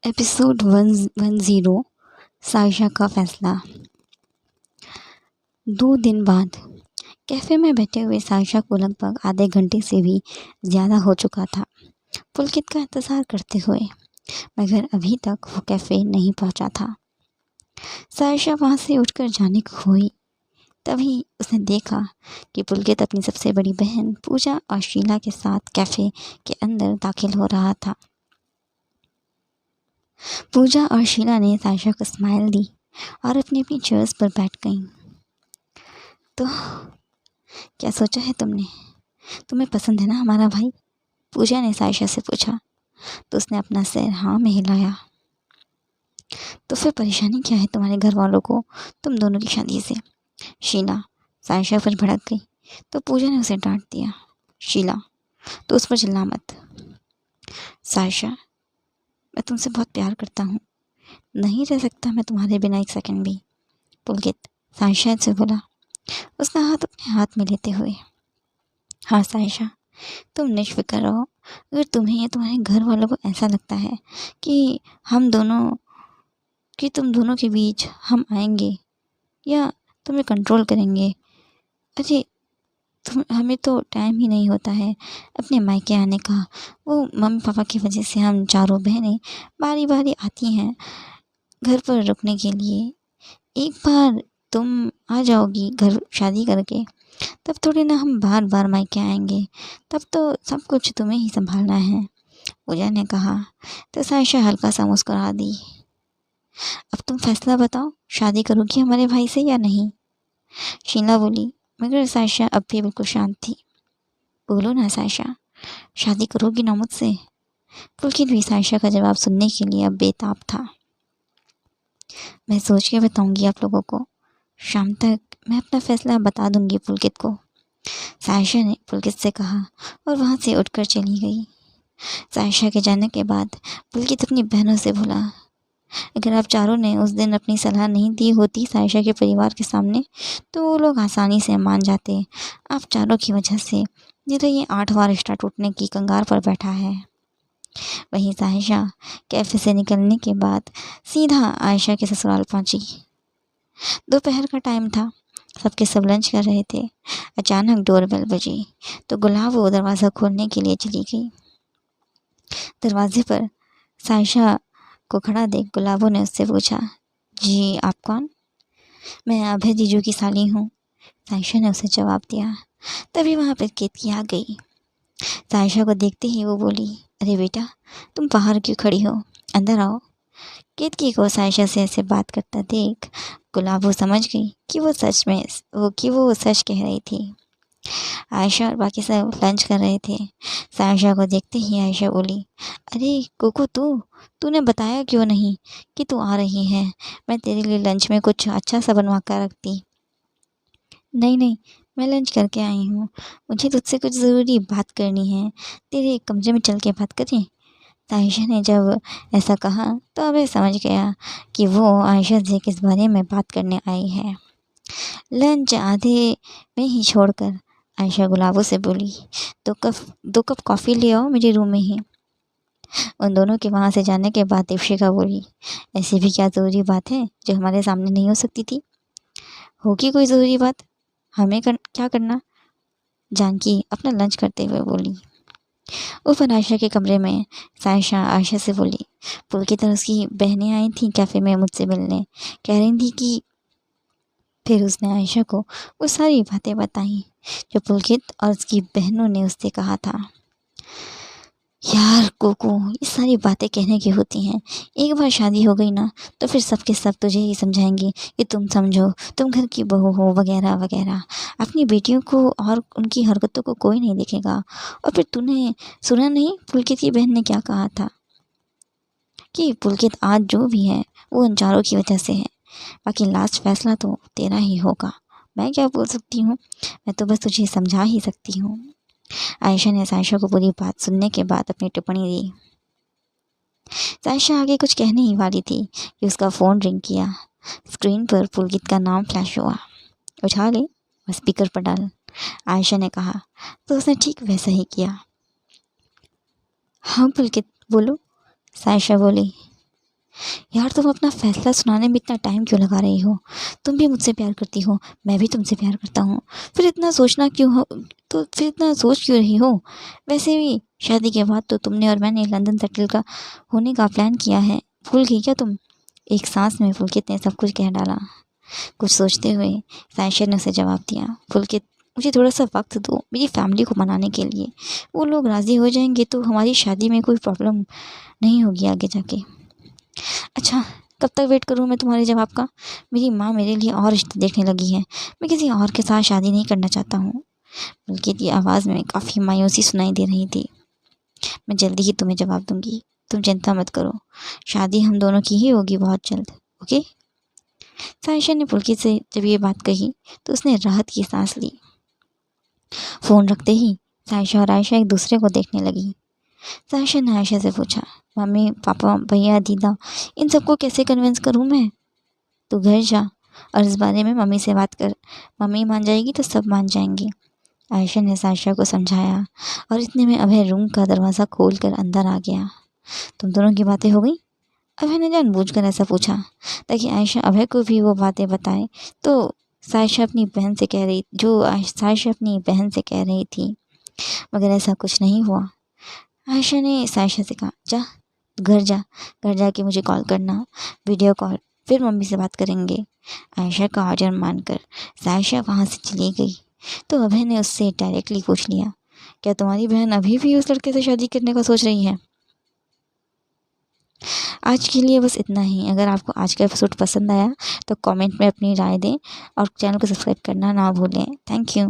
Episode 110। Sayyeshaa का फैसला। 2 दिन बाद कैफ़े में बैठे हुए सायशा को लगभग आधे घंटे से भी ज़्यादा हो चुका था पुलकित का इंतज़ार करते हुए, मगर अभी तक वो कैफ़े नहीं पहुंचा था। सायशा वहां से उठकर जाने को हुई, तभी उसने देखा कि पुलकित अपनी सबसे बड़ी बहन पूजा और शीला के साथ कैफ़े के अंदर दाखिल हो रहा था। पूजा और शीला ने सायशा को स्माइल दी और अपनी अपनी चेयर्स पर बैठ गईं। तो क्या सोचा है तुमने? तुम्हें पसंद है ना हमारा भाई? पूजा ने सायशा से पूछा तो उसने अपना सिर हाँ में हिलाया। तो फिर परेशानी क्या है तुम्हारे घर वालों को तुम दोनों की शादी से? शीला सायशा पर भड़क गई तो पूजा ने उसे डांट दिया। शीला, तो उस पर चिल्ला मत। सायशा, मैं तुमसे बहुत प्यार करता हूँ, नहीं रह सकता मैं तुम्हारे बिना एक सेकंड भी। पुलकित सायशा से बोला, उसका हाथ अपने हाथ में लेते हुए। हाँ सायशा, तुम निश्फिक्र रहो। अगर तुम्हें या तुम्हारे घर वालों को ऐसा लगता है कि तुम दोनों के बीच हम आएंगे या तुम्हें कंट्रोल करेंगे, अरे हमें तो टाइम ही नहीं होता है अपने मायके आने का। वो मम्मी पापा की वजह से हम चारों बहनें बारी बारी आती हैं घर पर रुकने के लिए। एक बार तुम आ जाओगी घर शादी करके, तब थोड़ी ना हम बार बार मायके आएंगे, तब तो सब कुछ तुम्हें ही संभालना है। पूजा ने कहा तो सायशा हल्का सा मुस्कुरा दी। अब तुम फैसला बताओ, शादी करोगी हमारे भाई से या नहीं? शीला बोली, मगर सायशा अब भी बिल्कुल शांत थी। बोलो ना सायशा, शादी करोगी ना मुझसे? पुलकित भी सायशा का जवाब सुनने के लिए अब बेताब था। मैं सोच के बताऊंगी आप लोगों को, शाम तक मैं अपना फैसला बता दूंगी पुलकित को, सायशा ने पुलकित से कहा और वहाँ से उठकर चली गई। सायशा के जाने के बाद पुलकित अपनी बहनों से बोला, अगर आप चारों ने उस दिन अपनी सलाह नहीं दी होती सायशा के परिवार के सामने, तो वो लोग आसानी से मान जाते। आप चारों की वजह से मेरा ये 8वां रिश्ता टूटने की कगार पर बैठा है। वहीं सायशा कैफे से निकलने के बाद सीधा आयशा के ससुराल पहुंची। दोपहर का टाइम था, सब लंच कर रहे थे। अचानक डोरबेल बजी तो गुलाब वो दरवाज़ा खोलने के लिए चली गई। दरवाजे पर सायशा को खड़ा देख गुलाबो ने उससे पूछा, जी आप कौन? मैं अभय जीजू की साली हूँ, सायशा ने उसे जवाब दिया। तभी वहाँ पर केतकी आ गई। सायशा को देखते ही वो बोली, अरे बेटा, तुम बाहर क्यों खड़ी हो, अंदर आओ। केतकी को सायशा से ऐसे बात करता देख गुलाबो समझ गई कि वो सच कह रही थी। आयशा और बाकी सब लंच कर रहे थे। सायशा को देखते ही आयशा बोली, अरे कोको, तूने बताया क्यों नहीं कि तू आ रही है? मैं तेरे लिए लंच में कुछ अच्छा सा बनवा कर रखती। नहीं, मैं लंच करके आई हूँ, मुझे तुझसे कुछ ज़रूरी बात करनी है, तेरे कमरे में चल के बात करें? आयशा ने जब ऐसा कहा तो अभय समझ गया कि वो आयशा से किस बारे में बात करने आई है। लंच आधे में ही छोड़कर आयशा गुलाबो से बोली, 2 कप कॉफ़ी ले आओ मेरे रूम में ही। उन दोनों के वहाँ से जाने के बाद दीपशिका बोली, ऐसी भी क्या ज़रूरी बात है जो हमारे सामने नहीं हो सकती थी? होगी कोई ज़रूरी बात, क्या करना? जानकी अपना लंच करते हुए बोली। ऊपर आयशा के कमरे में सायशा आयशा से बोली, पुलकित और उसकी बहनें आई थी कैफ़े में मुझसे मिलने, कह रही थी कि फिर उसने आयशा को वो सारी बातें बताई जो पुलकित और उसकी बहनों ने उससे कहा था। यार कोको, ये सारी बातें कहने की होती हैं, एक बार शादी हो गई ना तो फिर सबके सब तुझे ही समझाएंगे कि तुम समझो, तुम घर की बहू हो, वगैरह वगैरह। अपनी बेटियों को और उनकी हरकतों को कोई नहीं देखेगा। और फिर तूने सुना नहीं पुलकित की बहन ने क्या कहा था कि पुलकित आज जो भी है वो उन चारों की वजह से है, बाकी लास्ट फैसला तो तेरा ही होगा। मैं क्या बोल सकती हूँ, मैं तो बस तुझे समझा ही सकती हूँ। आयशा ने सायशा को पूरी बात सुनने के बाद अपनी टिप्पणी दी। सायशा आगे कुछ कहने ही वाली थी कि उसका फ़ोन रिंग किया। स्क्रीन पर पुलकित का नाम फ्लैश हुआ। उठा ले और स्पीकर पर डाल, आयशा ने कहा तो उसने ठीक वैसा ही किया। हाँ पुलकित बोलो, सायशा बोली। यार तुम अपना फैसला सुनाने में इतना टाइम क्यों लगा रही हो? तुम भी मुझसे प्यार करती हो, मैं भी तुमसे प्यार करता हूँ। फिर इतना सोचना क्यों हो? तो फिर इतना सोच क्यों रही हो? वैसे भी शादी के बाद तो तुमने और मैंने लंदन सेटल का होने का प्लान किया है, भूल गई क्या तुम? एक सांस में पुलकित ने सब कुछ कह डाला। कुछ सोचते हुए सायशा ने उसे जवाब दिया, पुलकित मुझे थोड़ा सा वक्त दो मेरी फैमिली को मनाने के लिए। वो लोग राज़ी हो जाएंगे तो हमारी शादी में कोई प्रॉब्लम नहीं होगी आगे जाके। अच्छा, कब तक वेट करूँ मैं तुम्हारे जवाब का? मेरी माँ मेरे लिए और रिश्ते देखने लगी है, मैं किसी और के साथ शादी नहीं करना चाहता हूँ। पुलकित की आवाज़ में काफ़ी मायूसी सुनाई दे रही थी। मैं जल्दी ही तुम्हें जवाब दूंगी, तुम चिंता मत करो। शादी हम दोनों की ही होगी बहुत जल्द, ओके? सायशा ने पुलकित से जब ये बात कही तो उसने राहत की सांस ली। फ़ोन रखते ही सायशा और आयशा एक दूसरे को देखने लगी। सायशा ने आयशा से पूछा, मम्मी पापा भैया दीदा इन सबको कैसे कन्विंस करूँ मैं? तू घर जा और इस बारे में मम्मी से बात कर, मम्मी मान जाएगी तो सब मान जाएंगे। आयशा ने सायशा को समझाया और इतने में अभय रूम का दरवाज़ा खोल कर अंदर आ गया। तुम दोनों की बातें हो गई? अभय ने जानबूझकर ऐसा पूछा ताकि आयशा अभय को भी वो बातें बताए तो सायशा अपनी बहन से कह रही सायशा अपनी बहन से कह रही थी, मगर ऐसा कुछ नहीं हुआ। आयशा ने सायशा से कहा, जा घर जा, घर जाके मुझे कॉल करना, वीडियो कॉल, फिर मम्मी से बात करेंगे। आयशा का ऑर्डर मानकर सायशा वहाँ से चली गई तो अभय ने उससे डायरेक्टली पूछ लिया, क्या तुम्हारी बहन अभी भी उस लड़के से शादी करने का सोच रही है? आज के लिए बस इतना ही। अगर आपको आज का एपिसोड पसंद आया तो कमेंट में अपनी राय दें और चैनल को सब्सक्राइब करना ना भूलें। Thank you.